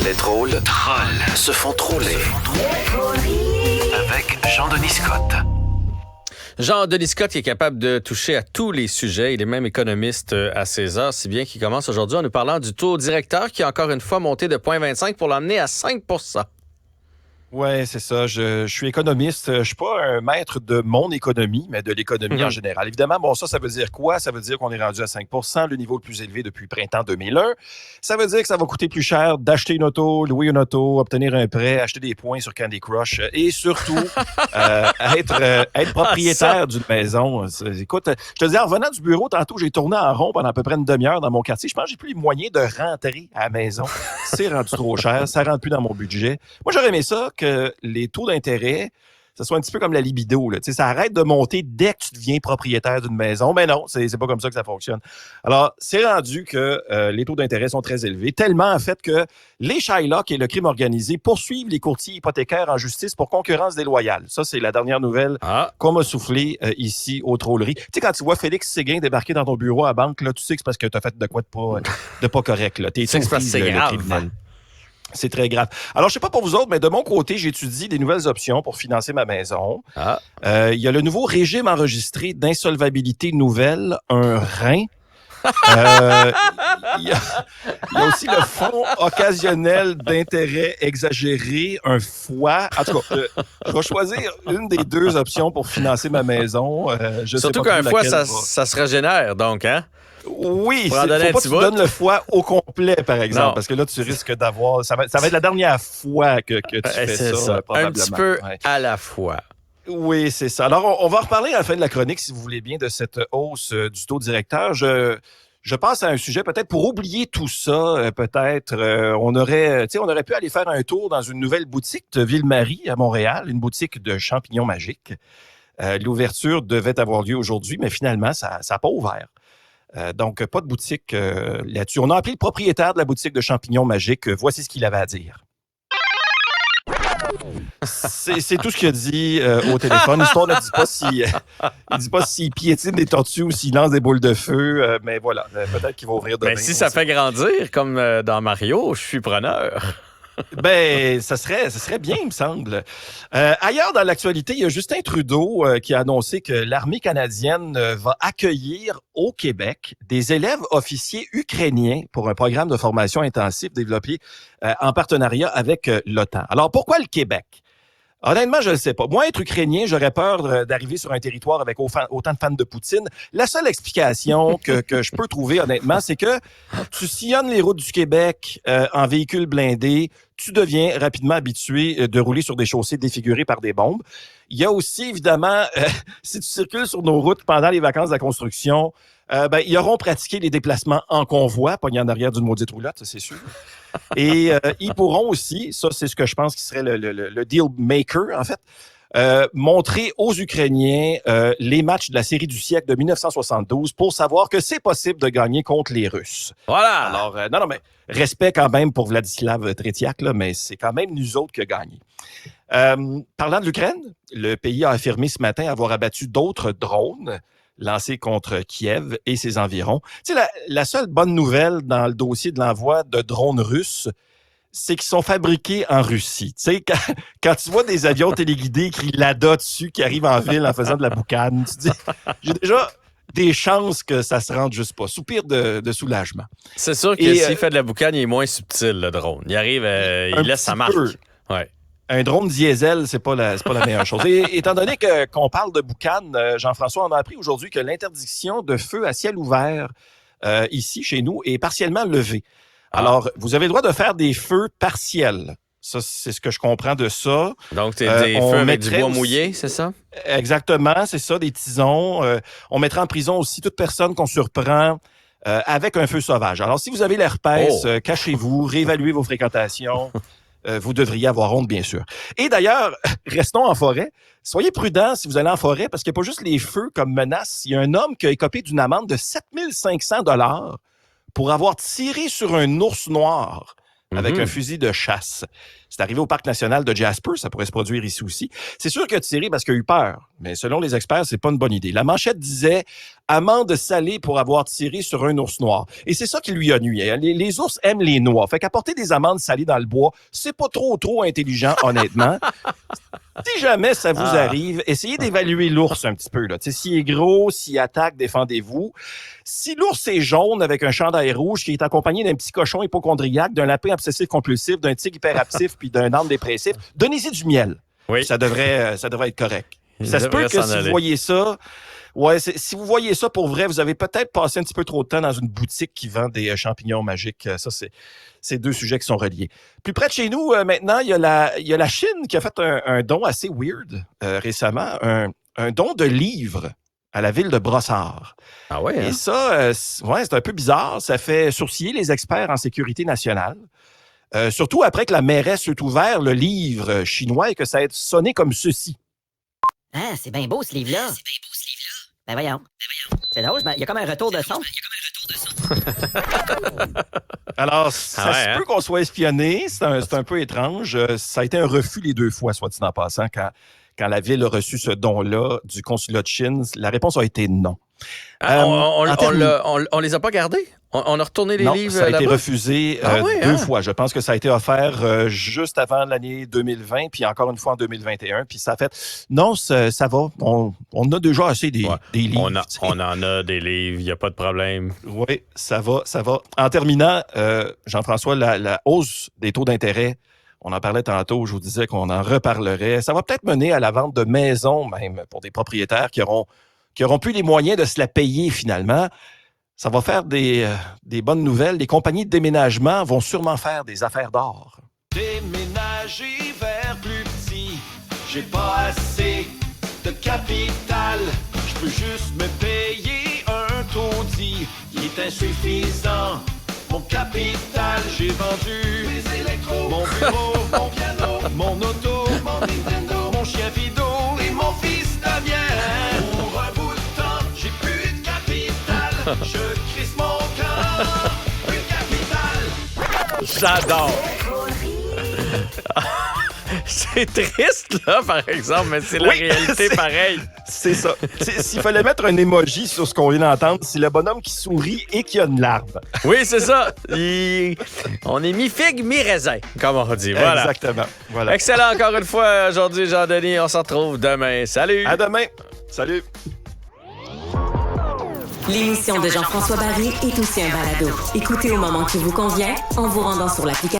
Les trolls se font troller. Avec Jean-Denis Scott. Jean-Denis Scott qui est capable de toucher à tous les sujets. Il est même économiste à César, si bien qu'il commence aujourd'hui en nous parlant du taux directeur qui a encore une fois monté de 0,25 pour l'emmener à 5 %. Oui, c'est ça. Je suis économiste. Je suis pas un maître de mon économie, mais de l'économie en général. Évidemment, bon, ça veut dire quoi? Ça veut dire qu'on est rendu à 5 %, le niveau le plus élevé depuis printemps 2001. Ça veut dire que ça va coûter plus cher d'acheter une auto, louer une auto, obtenir un prêt, acheter des points sur Candy Crush et surtout être propriétaire d'une maison. Écoute, je te dis, en revenant du bureau, tantôt, j'ai tourné en rond pendant à peu près une demi-heure dans mon quartier. Je pense que j'ai plus les moyens de rentrer à la maison. C'est rendu trop cher. Ça rentre plus dans mon budget. Moi, j'aurais aimé ça que les taux d'intérêt, ça soit un petit peu comme la libido. Là. Ça arrête de monter dès que tu deviens propriétaire d'une maison. Mais non, c'est pas comme ça que ça fonctionne. Alors, c'est rendu que les taux d'intérêt sont très élevés, tellement en fait que les Shylock et le crime organisé poursuivent les courtiers hypothécaires en justice pour concurrence déloyale. Ça, c'est la dernière nouvelle qu'on m'a soufflée ici aux Trolleries. Tu sais, quand tu vois Félix Séguin débarquer dans ton bureau à la banque, là, tu sais que c'est parce que tu as fait de quoi de pas correct. Là. T'es c'est grave. C'est très grave. Alors, je sais pas pour vous autres, mais de mon côté, j'étudie des nouvelles options pour financer ma maison. Il y a le nouveau régime enregistré d'insolvabilité nouvelle, un rein. Il y a aussi le fonds occasionnel d'intérêt exagéré, un foie. En tout cas, je vais choisir une des deux options pour financer ma maison. Surtout qu'un foie, ça se régénère, donc, hein? Oui, il ne faut pas que tu donnes le foie au complet, par exemple, parce que là, tu risques d'avoir... Ça va être la dernière fois que tu fais ça, probablement. Un petit peu à la fois. Oui, c'est ça. Alors, on va reparler à la fin de la chronique, si vous voulez bien, de cette hausse du taux directeur. Je passe à un sujet, peut-être pour oublier tout ça, on aurait pu aller faire un tour dans une nouvelle boutique de Ville-Marie à Montréal, une boutique de champignons magiques. L'ouverture devait avoir lieu aujourd'hui, mais finalement, ça n'a pas ouvert. Donc, pas de boutique là-dessus. On a appelé le propriétaire de la boutique de champignons magiques. Voici ce qu'il avait à dire. C'est tout ce qu'il a dit au téléphone. L'histoire ne dit pas s'il piétine des tortues ou s'il lance des boules de feu. Mais voilà, peut-être qu'il va ouvrir demain. Mais si ça fait grandir, comme dans Mario, je suis preneur. Ben, ça serait bien, il me semble. Ailleurs dans l'actualité, il y a Justin Trudeau qui a annoncé que l'armée canadienne va accueillir au Québec des élèves officiers ukrainiens pour un programme de formation intensive développé en partenariat avec l'OTAN. Alors, pourquoi le Québec? Honnêtement, je ne sais pas. Moi, être ukrainien, j'aurais peur d'arriver sur un territoire avec autant de fans de Poutine. La seule explication que je peux trouver, honnêtement, c'est que tu sillonnes les routes du Québec en véhicule blindé, tu deviens rapidement habitué de rouler sur des chaussées défigurées par des bombes. Il y a aussi, évidemment, si tu circules sur nos routes pendant les vacances de la construction, ils auront pratiqué les déplacements en convoi, pognés en arrière d'une maudite roulotte, ça c'est sûr. Et ils pourront aussi, ça c'est ce que je pense qui serait le deal maker en fait, montrer aux Ukrainiens les matchs de la série du siècle de 1972 pour savoir que c'est possible de gagner contre les Russes. Voilà! Alors, non, mais respect quand même pour Vladislav Tretiak, là, mais c'est quand même nous autres qui a gagné. Parlant de l'Ukraine, le pays a affirmé ce matin avoir abattu d'autres drones lancés contre Kiev et ses environs. Tu sais, la seule bonne nouvelle dans le dossier de l'envoi de drones russes, c'est qu'ils sont fabriqués en Russie. Tu sais, quand tu vois des avions téléguidés écrit Lada dessus qui arrivent en ville en faisant de la boucane, tu te dis, j'ai déjà des chances que ça se rende juste pas. Soupir de soulagement. C'est sûr que s'il fait de la boucane, il est moins subtil, le drone. Il arrive, il laisse sa marque. Ouais. Un drone diesel, c'est pas la meilleure chose. Et étant donné qu'on parle de boucan, Jean-François, on a appris aujourd'hui que l'interdiction de feu à ciel ouvert ici, chez nous, est partiellement levée. Alors, vous avez le droit de faire des feux partiels. Ça, c'est ce que je comprends de ça. Donc, des feux avec du bois mouillé, c'est ça? Exactement, c'est ça, des tisons. On mettra en prison aussi toute personne qu'on surprend avec un feu sauvage. Alors, si vous avez l'herpès, cachez-vous, réévaluez vos fréquentations. Vous devriez avoir honte, bien sûr. Et d'ailleurs, restons en forêt. Soyez prudents si vous allez en forêt, parce qu'il n'y a pas juste les feux comme menace. Il y a un homme qui a écopé d'une amende de 7 500 $ pour avoir tiré sur un ours noir avec un fusil de chasse. C'est arrivé au parc national de Jasper, ça pourrait se produire ici aussi. C'est sûr qu'il a tiré parce qu'il a eu peur, mais selon les experts, c'est pas une bonne idée. La manchette disait « amende salée pour avoir tiré sur un ours noir ». Et c'est ça qui lui a nui. Les ours aiment les noix. Fait qu'apporter des amandes salées dans le bois, c'est pas trop intelligent, honnêtement. Si jamais ça vous arrive, essayez d'évaluer l'ours un petit peu. S'il est gros, s'il attaque, défendez-vous. Si l'ours est jaune avec un chandail rouge qui est accompagné d'un petit cochon hypochondriaque, d'un lapin obsessif-compulsif, d'un tigre hyperactif puis d'un âne dépressif, donnez-y du miel. Oui. Ça devrait être correct. Ça se peut que si vous voyez ça... Ouais, si vous voyez ça pour vrai, vous avez peut-être passé un petit peu trop de temps dans une boutique qui vend des champignons magiques. Ça, c'est deux sujets qui sont reliés. Plus près de chez nous, maintenant, il y a la Chine qui a fait un don assez weird récemment, un don de livres à la ville de Brossard. Ah ouais, hein? Et ça, c'est un peu bizarre. Ça fait sourciller les experts en sécurité nationale. Surtout après que la mairesse ait ouvert le livre chinois et que ça ait sonné comme ceci. Ah, c'est bien beau, ce livre-là. Ben voyons. C'est drôle, il y a comme un retour de son. Alors, ça se peut qu'on soit espionné. C'est un peu étrange. Ça a été un refus les 2 fois, soit dit en passant, quand la ville a reçu ce don-là du consulat de Chine. La réponse a été non. On les a pas gardés? On a retourné les livres ça a été là-bas? refusé 2 fois. Je pense que ça a été offert juste avant l'année 2020, puis encore une fois en 2021. Puis ça a fait... Non, ça va. On a déjà assez des livres. On en a des livres, il n'y a pas de problème. Oui, ça va. En terminant, Jean-François, la hausse des taux d'intérêt, on en parlait tantôt, je vous disais qu'on en reparlerait. Ça va peut-être mener à la vente de maisons, même, pour des propriétaires qui auront plus les moyens de se la payer finalement. Ça va faire des bonnes nouvelles. Les compagnies de déménagement vont sûrement faire des affaires d'or. Déménager vers plus petit, j'ai pas assez de capital. Je peux juste me payer un taudis. Il est insuffisant, mon capital. J'ai vendu mes électros, mon bureau, mon piano, mon auto, mon Nintendo, mon chien Fido et mon fils Damien. Pour un bout de temps, j'ai plus de capital. Je crisse mon camp, plus de capital. J'adore! C'est triste, là, par exemple, mais c'est la réalité pareille. C'est ça. S'il fallait mettre un emoji sur ce qu'on vient d'entendre, c'est le bonhomme qui sourit et qui a une larme. Oui, c'est ça. On est mi-figue, mi-raisin, comme on dit. Voilà. Exactement. Voilà. Excellent encore une fois aujourd'hui, Jean-Denis. On se retrouve demain. Salut! À demain. Salut! L'émission de Jean-François Barry est aussi un balado. Écoutez au moment qui vous convient en vous rendant sur l'application